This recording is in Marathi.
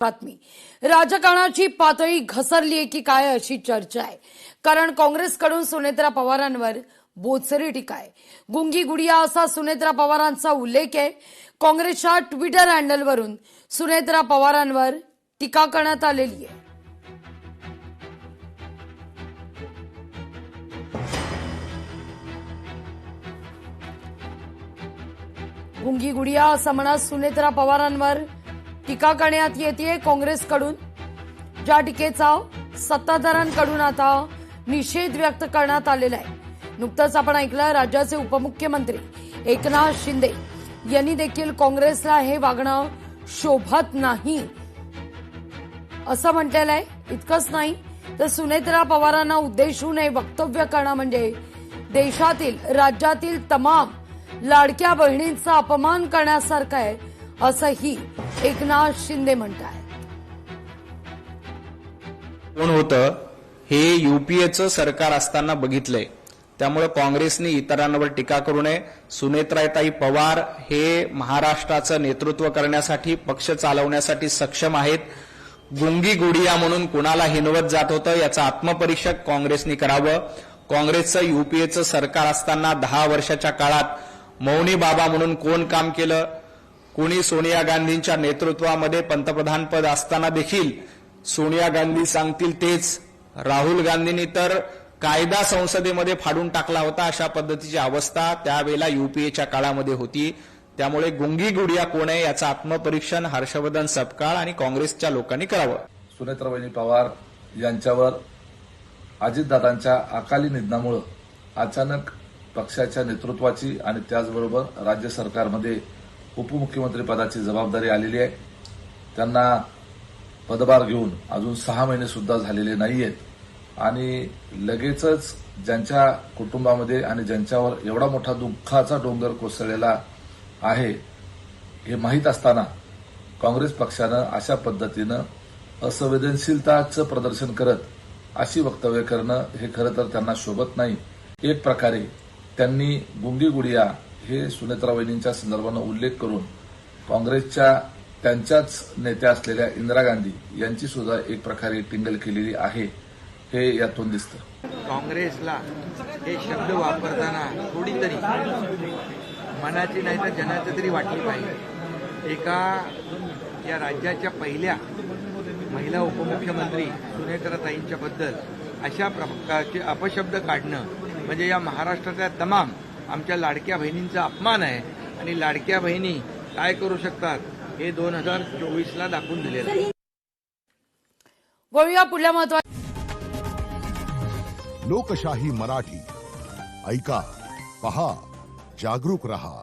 बातमी राजकारणाची पातळी घसरलीये की काय अशी चर्चा आहे। कारण काँग्रेसकडून सुनेत्रा पवारांवर बोचरी टीका आहे। गुंगी गुडिया असा सुनेत्रा पवारांचा उल्लेख आहे। काँग्रेसच्या ट्विटर हँडलवरून सुनेत्रा पवारांवर टीका करण्यात आलेली आहे। गुंगी गुडिया असं म्हणत सुनेत्रा पवारांवर टीका करण्यात येते। काँग्रेसकडून ज्या टीकेचा सत्ताधाऱ्यांकडून आता निषेध व्यक्त करण्यात आलेला आहे। नुकतंच आपण ऐकलं राज्याचे उपमुख्यमंत्री एकनाथ शिंदे यांनी देखील काँग्रेसला हे वागणं शोभत नाही असं म्हटलेलं आहे। इतकंच नाही तर सुनेत्रा पवारांना उद्देशून हे वक्तव्य करणं म्हणजे देशातील राज्यातील तमाम लाडक्या बहिणींचा अपमान करण्यासारखं आहे असंही एकनाथ शिंदे म्हणतात। कोण होतं हे यूपीएचं सरकार असताना बघितलंय, त्यामुळे काँग्रेसने इतरांवर टीका करू नये। सुनेत्राताई पवार हे महाराष्ट्राचं नेतृत्व करण्यासाठी पक्ष चालवण्यासाठी सक्षम आहेत। गुंगी गुडिया म्हणून कुणाला हिनवत जात होतं याचं आत्मपरीक्षक काँग्रेसने करावं। काँग्रेसचं यूपीएचं सरकार असताना 10 वर्षाच्या काळात मौनी बाबा म्हणून कोण काम केलं? कोणी सोनिया गांधींच्या नेतृत्वामध्ये पंतप्रधान पद असताना देखील सोनिया गांधी सांगतील तेच, राहुल गांधींनी तर कायदा संसदेमध्ये फाडून टाकला होता। अशा पद्धतीची अवस्था त्यावेळेला यूपीएच्या काळामध्ये होती। त्यामुळे गुंगी गुडिया कोण आहे याचं आत्मपरीक्षण हर्षवर्धन सपकाळ आणि काँग्रेसच्या लोकांनी करावं। सुनेत्राबाई पवार यांच्यावर अजितदादांच्या अकाली निधनामुळे अचानक पक्षाच्या नेतृत्वाची आणि त्याचबरोबर राज्य सरकारमध्ये उपमुख्यमंत्री पदाची जबाबदारी आलेली आहे। त्यांना पदभार घेऊन अजून 6 महिने सुद्धा झालेले नाहीयेत आणि लगेचच ज्यांच्या कुटुंबामध्ये आणि ज्यांच्यावर एवढा मोठा दुःखाचा डोंगर कोसळलेला आहे हे माहीत असताना काँग्रेस पक्षानं अशा पद्धतीनं असंवेदनशीलताचं प्रदर्शन करत अशी वक्तव्य करणं हे खरं तर त्यांना शोभत नाही। एक प्रकारे त्यांनी गुंगी गुडिया हे सुनेत्राबाईंच्या संदर्भानं उल्लेख करून काँग्रेसच्या त्यांच्याच नेत्या असलेल्या इंदिरा गांधी यांची सुद्धा एक प्रकारे टिंगल केलेली आहे हे यातून दिसतं। काँग्रेसला हे शब्द वापरताना थोडी तरी मनाची नाही तर जनाची तरी वाटली पाहिजे। एका या राज्याच्या पहिल्या महिला उपमुख्यमंत्री सुनेत्राताईंच्या बद्दल अशा प्रकारचे अपशब्द काढणं म्हणजे या महाराष्ट्रातल्या तमाम आमच्या लाडक्या बहिणींचा अपमान आहे आणि लाडक्या बहिणी काय करू शकतात हे 2024ला दाखवून दिलेलं आहे। वळूया पुढल्या महत्त्वाच्या लोकशाही मराठी ऐका, पहा, जागरूक रहा।